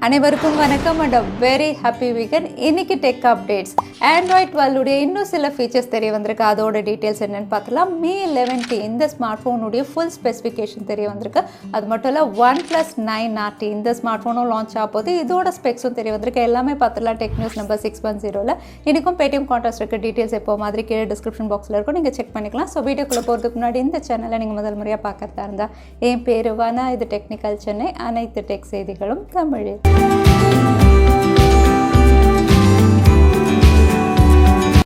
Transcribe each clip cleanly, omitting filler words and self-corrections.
அனைவருக்கும் வணக்கம் and very happy weekend. இன்னைக்கு டெக் அப்டேட்ஸ். ஆண்ட்ராய்ட் 12 இன்னும் சில ஃபீச்சர்ஸ் தெரிய வந்திருக்கு. அதோட டீட்டெயில்ஸ் என்னென்னு பார்க்கலாம். Mi 11T இந்த ஸ்மார்ட் ஃபோனுடைய ஃபுல் ஸ்பெசிஃபிகேஷன் தெரிய வந்திருக்கு. அது மட்டும் இல்லை Oneplus 9RT இந்த ஸ்மார்ட் ஃபோனும் லான்ச் ஆக போது இதோட ஸ்பெக்ஸும் தெரிய வந்திருக்கு. எல்லாமே பார்த்துலாம் டெக் நியூஸ் நம்பர் 610ல். இன்றைக்கும் பேடிஎம் கான்டாக்ட் இருக்க டீட்டெயில்ஸ் எப்போ மாதிரி கீழே டிஸ்கிரிப்ஷன் பாக்ஸில் இருக்கும், நீங்கள் செக் பண்ணிக்கலாம். ஸோ வீடியோக்குள்ளே போகிறதுக்கு முன்னாடி இந்த சேனலை நீங்கள் முதல் முறையாக பார்க்கறதா இருந்தால் என் பேர் வானா, இது டெக்னிக்கல் சென்னை, அனைத்து டெக் செய்திகளும் தமிழில்.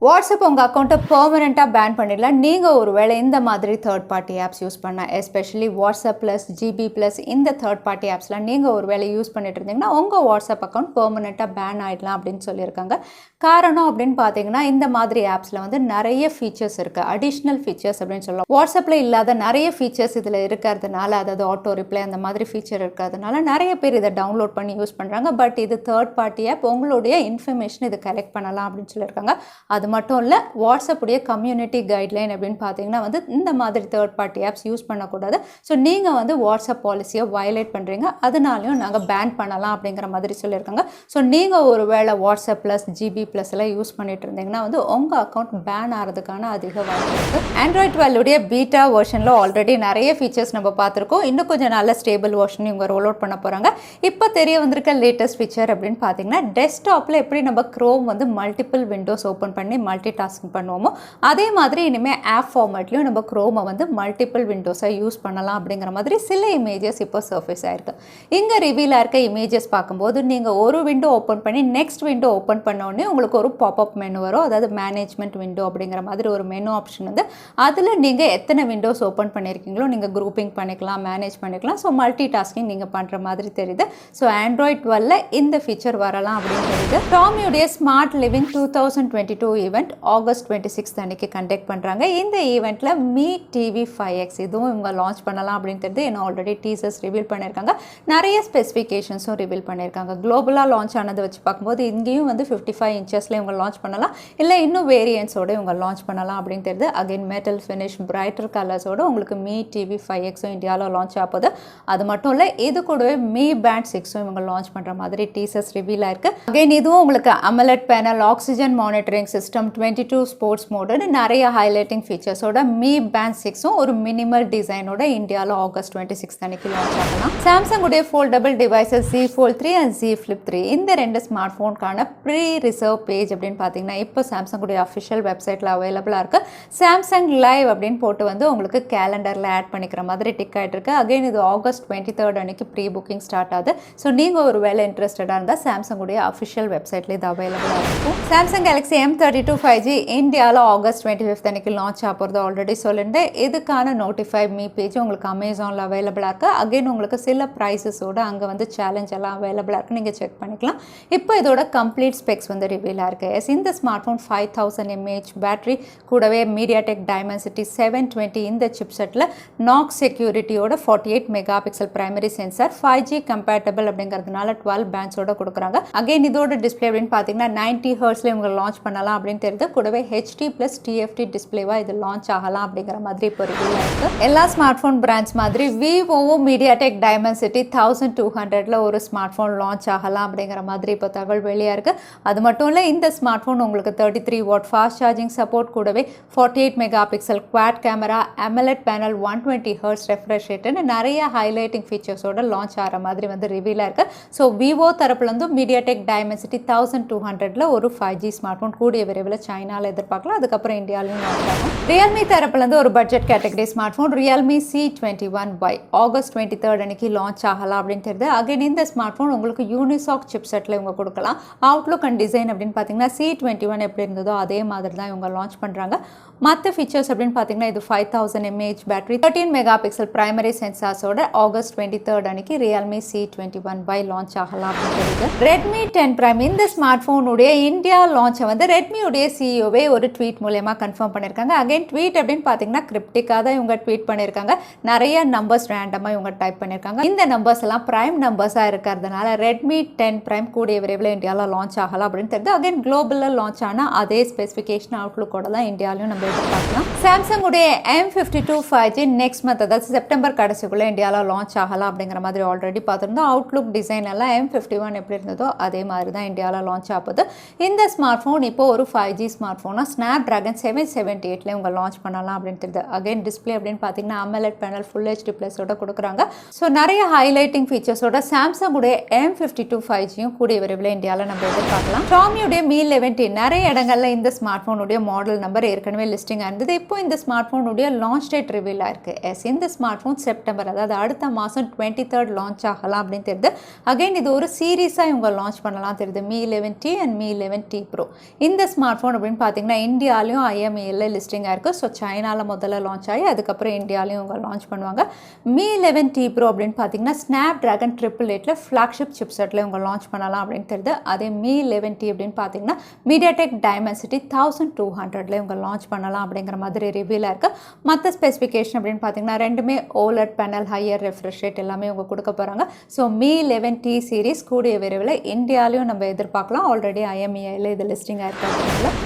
வாட்ஸ்அப் உங்கள் அக்கௌண்ட்டை பெர்மனெண்ட்டாக பேன் பண்ணிடலாம். நீங்கள் ஒரு வேளை இந்த மாதிரி தேர்ட் பார்ட்டி ஆப்ஸ் யூஸ் பண்ணால், especially WhatsApp plus GB plus இந்த தேர்ட் பார்ட்டி ஆப்ஸ்லாம் நீங்கள் ஒரு வேளை யூஸ் பண்ணிட்டு இருந்தீங்கன்னா உங்கள் வாட்ஸ்அப் அக்கௌண்ட் பெர்மனெண்ட்டாக பேன் ஆகிடலாம் அப்படின்னு சொல்லியிருக்காங்க. காரணம் அப்படின்னு பார்த்தீங்கன்னா, இந்த மாதிரி ஆப்ஸில் வந்து நிறைய ஃபீச்சர்ஸ் இருக்குது, அடிஷ்னல் ஃபீச்சர்ஸ் அப்படின்னு சொல்லலாம். வாட்ஸ்அப்பில் இல்லாத நிறைய ஃபீச்சர்ஸ் இதில் இருக்கிறதுனால, அதாவது ஆட்டோ ரிப்ளை அந்த மாதிரி ஃபீச்சர் இருக்கிறதுனால நிறைய பேர் இதை டவுன்லோட் பண்ணி யூஸ் பண்ணுறாங்க. பட் இது தேர்ட் பார்ட்டி ஆப், உங்களுடைய இன்ஃபர்மேஷன் இது கலெக்ட் பண்ணலாம் அப்படின்னு சொல்லியிருக்காங்க. அது மட்டும் இல்லை, வாட்ஸ்அப்புடைய கம்யூனிட்டி கைட்லைன் அப்படின்னு பார்த்தீங்கன்னா வந்து இந்த மாதிரி தேர்ட் பார்ட்டி ஆப்ஸ் யூஸ் பண்ணக்கூடாது. ஸோ நீங்கள் வந்து வாட்ஸ்அப் பாலிசியை வயலேட் பண்ணுறீங்க, அதனாலையும் நாங்கள் பேன் பண்ணலாம் அப்படிங்கிற மாதிரி சொல்லியிருக்காங்க. ஸோ நீங்கள் ஒரு வேளை வாட்ஸ்அப் ப்ளஸ் ஜிபி ப்ளஸ் எல்லாம் யூஸ் பண்ணிட்டு இருந்தீங்கன்னா வந்து உங்கள் அக்கௌண்ட் பேன் ஆகிறதுக்கான அதிக வாய்ப்பு இருக்குது. ஆண்ட்ராய்ட் 12 பீட்டா வெர்ஷனில் ஆல்ரெடி நிறைய ஃபீச்சர்ஸ் நம்ம பார்த்துருக்கோம். இன்னும் கொஞ்சம் நல்ல ஸ்டேபிள் வெர்ஷன் இவங்க ரோல் அவுட் பண்ண போகிறாங்க. இப்போ தெரிய வந்திருக்க லேட்டஸ்ட் ஃபீச்சர் அப்படின்னு பார்த்தீங்கன்னா, டெஸ்க்டாப்பில் எப்படி நம்ம க்ரோம் வந்து மல்டிபிள் விண்டோஸ் ஓப்பன் பண்ணி மல்டி டாஸ்கிங் பண்ணுவோமோ, அதே மாதிரி இனிமேல் ஆப் ஃபார்மேட்லையும் நம்ம க்ரோமை வந்து மல்டிபிள் விண்டோஸை யூஸ் பண்ணலாம் அப்படிங்கிற மாதிரி சில இமேஜஸ் இப்போ சர்ஃபேஸ் ஆயிருக்கு. இங்கே ரிவீலாக இருக்க இமேஜஸ் பார்க்கும்போது நீங்கள் ஒரு விண்டோ ஓப்பன் பண்ணி நெக்ஸ்ட் விண்டோ ஓப்பன் பண்ணோடனே உங்களுக்கு ஒரு பாப்அப் மெனு வரும். அதாவது மேனேஜ்மெண்ட் விண்டோ அப்படிங்கிற மாதிரி ஒரு மெனு ஆப்ஷன் வந்து அதில் நீங்கள் எத்தனை விண்டோஸ் ஓப்பன் பண்ணியிருக்கீங்களோ நீங்கள் குரூப்பிங் பண்ணிக்கலாம், மேனேஜ் பண்ணிக்கலாம். ஸோ மல்டி டாஸ்கிங் நீங்கள் பண்ணுற மாதிரி தெரியுது. ஸோ ஆண்ட்ராய்ட் 12 இந்த ஃபீச்சர் வரலாம் அப்படின்னு தெரியுது. டாமியுடைய ஸ்மார்ட் லிவிங் 2022 ஈவெண்ட் ஆகஸ்ட் 26 அன்னைக்கு கண்டக்ட் பண்ணுறாங்க. இந்த ஈவெண்ட்டில் Mi TV 5X இதுவும் இவங்க லான்ச் பண்ணலாம் அப்படின்னு தெரியுது. ஏன்னா ஆல்ரெடி டீசர்ஸ் ரிவீல் பண்ணியிருக்காங்க, நிறைய ஸ்பெசிஃபிகேஷன்ஸும் ரிவீல் பண்ணியிருக்காங்க. குளோபலாக லான்ச் ஆனதை வச்சு பார்க்கும்போது இங்கேயும் வந்து 55 இன்ச்சஸில் இவங்க லான்ச் பண்ணலாம், இல்லை இன்னும் வேரியன்ஸோடு இவங்க லான்ச் பண்ணலாம் அப்படின்னு தெரியுது. அகைன் மெட்டல் ஃபினிஷ், பிரைட்டர் கலர்ஸோடு உங்களுக்கு Mi TV 5Xும் இந்தியாவில் லான்ச் ஆகுது. அது மட்டும் இல்லை, இது கூடவே Mi Band 6உம் இவங்க லான்ச் பண்ணுற மாதிரி டீசர்ஸ் ரிவீல் ஆயிருக்கு. அகைன் இதுவும் உங்களுக்கு AMOLED panel, oxygen monitoring system, 22 sports மோடுன்னு நிறைய ஹைலைட்டிங் ஃபீச்சர்ஸோட Mi Band 6உம் ஒரு மினிமல் டிசைனோட இந்தியாவில் ஆகஸ்ட் 26 அன்னைக்கு லான்ச் ஆகலாம். சாம்சங் உடைய foldable devices Z Fold 3 and Z Flip 3 இந்த ரெண்டு ஸ்மார்ட் ஃபோனுக்கான ப்ரீ ரிசர்வ் பேஜ் அப்படின்னு பார்த்தீங்கன்னா இப்போ சாம்சங்குடைய அஃபிஷியல் வெப்சைட்டில் அவைலபிளாக இருக்குது. சாம்சங் லைவ் அப்படின்னு போட்டு வந்து உங்களுக்கு கேலண்டரில் ஆட் பண்ணிக்கிற மாதிரி டிக் ஆகிட்டு இருக்கு. அகைன் இது ஆகஸ்ட் 23 அன்னைக்கு ப்ரீ புக்கிங் ஸ்டார்ட் ஆகுது. ஸோ நீங்கள் ஒரு வேலை இன்ட்ரெஸ்டடாக இருந்தால் சாம்சங்குடைய அஃபிஷியல் வெப்சைட்டில் இது அவைலபிளாக இருக்கும். சாம்சங் கேலக்ஸி M32 5G இந்தியாவில் ஆகஸ்ட் 25 அன்னைக்கு லான்ச் ஆக போகிறது ஆல்ரெடி சொல்லியிருந்தேன். இதுக்கான நோட்டிஃபை மீ பேஜ் உங்களுக்கு அமேசானில் அவைலபிளாக இருக்குது. அகைன் உங்களுக்கு சில ப்ரைஸஸோடு அங்கே வந்து சேலஞ்ச் எல்லாம் அவைலபிளாக இருக்குது, நீங்கள் செக் பண்ணிக்கலாம். இப்போ இதோட கம்ப்ளீட் ஸ்பெக்ஸ் வந்து ரிவீலாக இருக்குது. இந்த ஸ்மார்ட் ஃபோன் 5000 mAh பேட்டரி கூடவே MediaTek Dimensity 720 இந்த சிப்செட்டில் நாக் செக்யூரிட்டியோட 48 mega pixel primary sensor, 5G compatible அப்படிங்கிறதுனால 12 பேண்ட்ஸோட கொடுக்குறாங்க. அகைன் இதோட டிஸ்பிளே அப்படின்னு பார்த்தீங்கன்னா 90 ஹெர்ட்ஸில் இவங்க லான்ச் பண்ணலாம் அப்படின்னு தெரியுது. கூடவே HD + TFT டிஸ்பிளேவாக இது லான்ச் ஆகலாம் அப்படிங்கிற மாதிரி இப்போ ரிவீலாக இருக்குது. எல்லா ஸ்மார்ட் ஃபோன் பிராண்ட்ஸ் மாதிரி விவோவும் MediaTek Dimensity 1200ல் ஒரு ஸ்மார்ட் ஃபோன் லான்ச் ஆகலாம் அப்படிங்கிற மாதிரி இப்போ தகவல் வெளியாக இருக்குது. அது மட்டும் இல்லை, இந்த ஸ்மார்ட் ஃபோன் உங்களுக்கு 33 வாட் ஃபாஸ்ட் சார்ஜிங் சப்போர்ட், கூடவே 48 mega pixel quad camera, AMOLED panel, 120 hertz refresh ரேட்டுன்னு நிறைய ஹைலைட்டிங் ஃபீச்சர்ஸோட லான்ச் ஆகிற மாதிரி வந்து ரிவீலாக இருக்குது. ஸோ விவோ தரப்புலேருந்து MediaTek Dimensity 1200ல் ஒரு 5G ஸ்மார்ட் ஃபோன் கூடிய விரைவில் சைனாவில் எதிர்பார்க்கலாம். அதுக்கப்புறம் இந்தியாவிலையும் லான்ச் ஆகும். Realme தரப்புலேருந்து ஒரு budget category smart phone Realme C21Y August 23 அன்னைக்கு லான்ச் ஆகலாம் அப்படின்னு தெரியுது. அகைன் இந்த ஸ்மார்ட் ஃபோன் உங்களுக்கு யூனிசாக் சிப்செட்டில் இவங்க கொடுக்கலாம். அவுட்லுக் அண்ட் டிசைன் அப்படின்னு பார்த்தீங்கன்னா C21 எப்படி இருந்ததோ அதே மாதிரி தான் இவங்க லான்ச் பண்ணுறாங்க. மற்ற ஃபீச்சர்ஸ் அப்படின்னு பார்த்தீங்கன்னா இது 5000 mAh battery, 13 mega pixel primary சென்சார்ஸோட ஆகஸ்ட் 23 அன்னைக்கு Realme C21Y லான்ச் ஆகலாம் அப்படின்னு தெரியுது. Redmi 10 Prime இந்த ஸ்மார்ட் ஃபோனுடைய இந்தியா லான்ச்சை வந்து Redmi சாம்சங்குடைய சிஇஓவே ஒரு ட்வீட் மூலமா கன்ஃபார்ம் பண்ணியிருக்காங்க. அகைன் ட்வீட் அப்படின்னு பார்த்தீங்கன்னா கிரிப்டிக்காக தான் இவங்க ட்வீட் பண்ணியிருக்காங்க. நிறைய நம்பர்ஸ் ரேண்டமாக இவங்க டைப் பண்ணியிருக்காங்க. இந்த நம்பர்ஸ் எல்லாம் பிரைம் நம்பர்ஸாக இருக்கிறதுனால Redmi 10 Prime கூடிய விரைவில் இந்தியாவில் லான்ச் ஆகலாம் அப்படின்னு தெரியுது. அகைன் குளோபலில் லான்ச் ஆனால் அதே ஸ்பெசிஃபிகேஷன் அவுட்லுக்கோட தான் இந்தியாவிலையும் நம்ம எதிர்பார்க்கலாம். சாம்சங்குடைய M52 5G நெக்ஸ்ட் மந்த், அதாவது செப்டம்பர் கடைசிக்குள்ளே இந்தியாவில் லான்ச் ஆகலாம் அப்படிங்கிற மாதிரி ஆல்ரெடி பார்த்துருந்தோம். அவுட்லுக் டிசைன் எல்லாம் M51 எப்படி இருந்ததோ அதே மாதிரி தான் இந்தியாவில் லான்ச் ஆகுது. இந்த ஸ்மார்ட் ஃபோன் இப்போ ஒரு 5G ஸ்மார்ட் ஃபோனாக Snapdragon 778 இவங்க லான்ச் பண்ணலாம் அப்படின்னு தெரியுது. அகைன் டிஸ்பிளே அப்படின்னு பார்த்தீங்கன்னா AMOLED பேனல் ஃபுல் HD ப்ளஸோட கொடுக்குறாங்க. ஸோ நிறைய ஹைலைட்டிங் ஃபீச்சர்ஸோட சாம்சங்குடைய M52 5Gயும் கூடிய விரைவில் இந்தியாவில் நம்ம எதிர்பார்க்கலாம். ஷாமியுடைய Mi 11T நிறைய இடங்கள்ல இந்த ஸ்மார்ட் ஃபோனுடைய மாடல் நம்பர் ஏற்கனவே லிஸ்டிங் இருந்தது. இப்போ இந்த ஸ்மார்ட் ஃபோனுடைய லான்ச் டேட் ரிவீல் ஆயிருக்கு. இந்த ஸ்மார்ட் ஃபோன் செப்டம்பர், அதாவது அடுத்த மாதம் 23rd லான்ச் ஆகலாம் அப்படின்னு தெரியுது. அகைன் இது ஒரு சீரீஸாக இவங்க லான்ச் பண்ணலாம் தெரியுது. Mi 11T and Mi 11T Pro. இந்த ஸ்மார்ட் ஃபோன் அப்படின்னு பார்த்தீங்கன்னா இந்தியாலையும் IMEIல லிஸ்டிங் ஆயிருக்கு. ஸோ சைனாவில் முதல்ல லான்ச் ஆகி அதுக்கப்புறம் இந்தியாலையும் இவங்க லான்ச் பண்ணுவாங்க. Mi 11T Pro அப்படின்னு பார்த்தீங்கன்னா Snapdragon 888 ஃப்ளாக்ஷிப் சிப்செட்டில் இவங்க லான்ச் பண்ணலாம் அப்படின்னு தெரியுது. அதே Mi 11T அப்படின்னு பார்த்தீங்கன்னா MediaTek Dimensity 1200 இவங்க லான்ச் பண்ணலாம் அப்படிங்கிற மாதிரி ரிவீல் ஆயிருக்கு. மற்ற ஸ்பெசிஃபிகேஷன் அப்படின்னு பார்த்தீங்கன்னா ரெண்டுமே OLED panel, higher refresh rate எல்லாமே இவங்க கொடுக்க போகிறாங்க. ஸோ Mi 11T சீரிஸ் கூடிய விரைவில் இந்தியாலையும் நம்ம எதிர்பார்க்கலாம். ஆல்ரெடி IMEIல இது லிஸ்டிங் ஆயிருக்காங்க.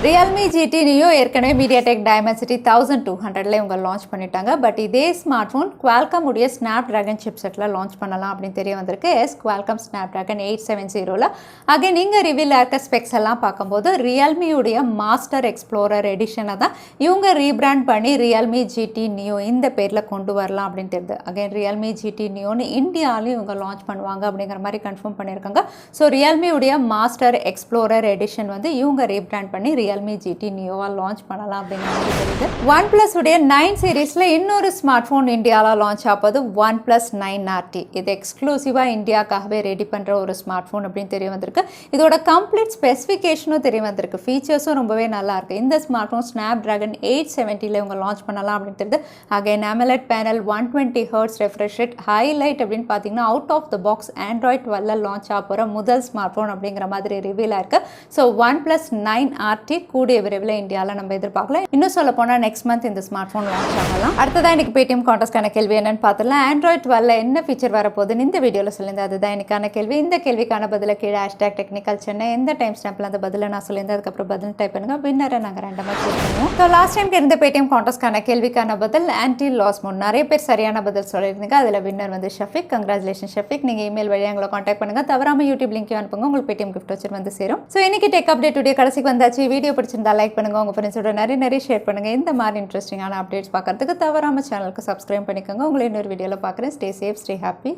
Realme GT Neo ஏற்கனவே MediaTek Dimensity 1200 இவங்க லான்ச் பண்ணிட்டாங்க. பட் இதே ஸ்மார்ட் ஃபோன் Qualcomm உடைய Snapdragon சிப்செட்டில் லான்ச் பண்ணலாம் அப்படின்னு தெரிய வந்திருக்கு. Qualcomm Snapdragon 870 அகைன் இங்கே ரிவீல் ஆயிருக்க ஸ்பெக்ஸ் எல்லாம் பார்க்கும்போது Realme உடைய மாஸ்டர் எக்ஸ்ப்ளோரர் எடிஷனை தான் இவங்க ரீபிராண்ட் பண்ணி Realme GT Neo இந்த பேரில் கொண்டு வரலாம் அப்படின்னு தெரியுது. அகைன் Realme GT Neoன்னு இந்தியாவிலையும் இவங்க லான்ச் பண்ணுவாங்க அப்படிங்கிற மாதிரி கன்ஃபார்ம் பண்ணியிருக்காங்க. ஸோ Realme உடைய மாஸ்டர் எக்ஸ்ப்ளோரர் எடிஷன் வந்து இவங்க ரீபிராண்ட் பண்ணி Realme GT Neoவாக லான்ச் பண்ணலாம் அப்படிங்கிற மாதிரி தெரியுது. OnePlus உடைய 9 சீரீஸில் இன்னொரு ஸ்மார்ட் ஃபோன் இந்தியாவில் லான்ச் ஆகுது OnePlus 9RT. இது எக்ஸ்க்ளூசிவாக இந்தியாக்காகவே ரெடி பண்ணுற ஒரு ஸ்மார்ட் ஃபோன் அப்படின்னு தெரிய வந்திருக்கு. இதோட கம்ப்ளீட் ஸ்பெசிஃபிகேஷனும் தெரிய வந்திருக்கு. ஃபீச்சர்ஸும் ரொம்பவே நல்லா இருக்கு. இந்த ஸ்மார்ட் ஃபோன் Snapdragon 870 இவங்க லான்ச் பண்ணலாம் அப்படின்னு தெரியுது. Again AMOLED panel, 120 Hz refresh rate, highlight அப்படின்னு பார்த்தீங்கன்னா out of the box Android 12 launch ஆக போகிற முதல் ஸ்மார்ட் ஃபோன் அப்படிங்கிற மாதிரி ரிவீல் ஆயிருக்கு. ஸோ OnePlus 9RT கூடிய விரைவில் இந்தியாவில் நம்ம எதிர்பார்க்கலாம். இன்னும் சொல்ல போனால் நெக்ஸ்ட் மந்த் இந்த ஸ்மார்ட் ஃபோன் லான்ச் ஆகலாம். அடுத்ததான் எனக்கு பேடிஎம் கான்டெஸ்ட்கான கேள்வி என்னன்னு பார்த்துலாம். Android 12 என்ன ஃபீச்சர் வரப்போகுதுன்னு இந்த வீடியோவில் சொல்லியிருந்தேன். அதுதான் எனக்கான கேள்வி. இந்த கேள்விக்கான பதில கீழே #technicalchennai எந்த டைம் ஸ்டாம்பில் அந்த பதிலை நான் சொல்லியிருந்தேன். அதுக்கப்புறம் பதில் டைப் பண்ணுங்க. வின்னரை நாங்கள் ரெண்டமாக சூஸ் பண்ணுவோம். ஸோ லாஸ்ட் டைம்க்கு இருந்த பேடிஎம் கான்டெஸ்ட்கான கேள்விக்கான பதில் ஆன்டி லாஸ் மோட். நிறைய பேர் சரியான பதில் சொல்லியிருந்தீங்க. அதில் வின்னர் வந்து ஷஃபிக். கங்க்ராச்சுலேஷன் ஷஃபிக். நீங்கள் இமெயில் வழியாக எங்களை கான்டாக்ட் பண்ணுங்க. தவறாமல் யூடியூப் லிங்க் அனுப்புங்க. உங்களுக்கு பேடிஎம் கிஃப்ட் வச்சு வந்து சேரும். ஸோ இன்னைக்கு டெக் அப்டேட் உடைய கடைசிக்கு வந்தாச்சு. வீடியோ பிடிச்சிருந்தா லைக் பண்ணுங்க. உங்கள் ஃப்ரெண்ட்ஸோட நிறைய ஷேர் பண்ணுங்க. இந்த மாதிரி இன்ட்ரெஸ்டிங்கான அப்டேட்ஸ் பார்க்கறதுக்கு தவறாமல் சேனலுக்கு சப்ஸ்கிரைப் பண்ணிக்கோங்க. உங்களை இன்னொரு வீடியோவில் பார்க்குறேன். Stay safe, stay happy.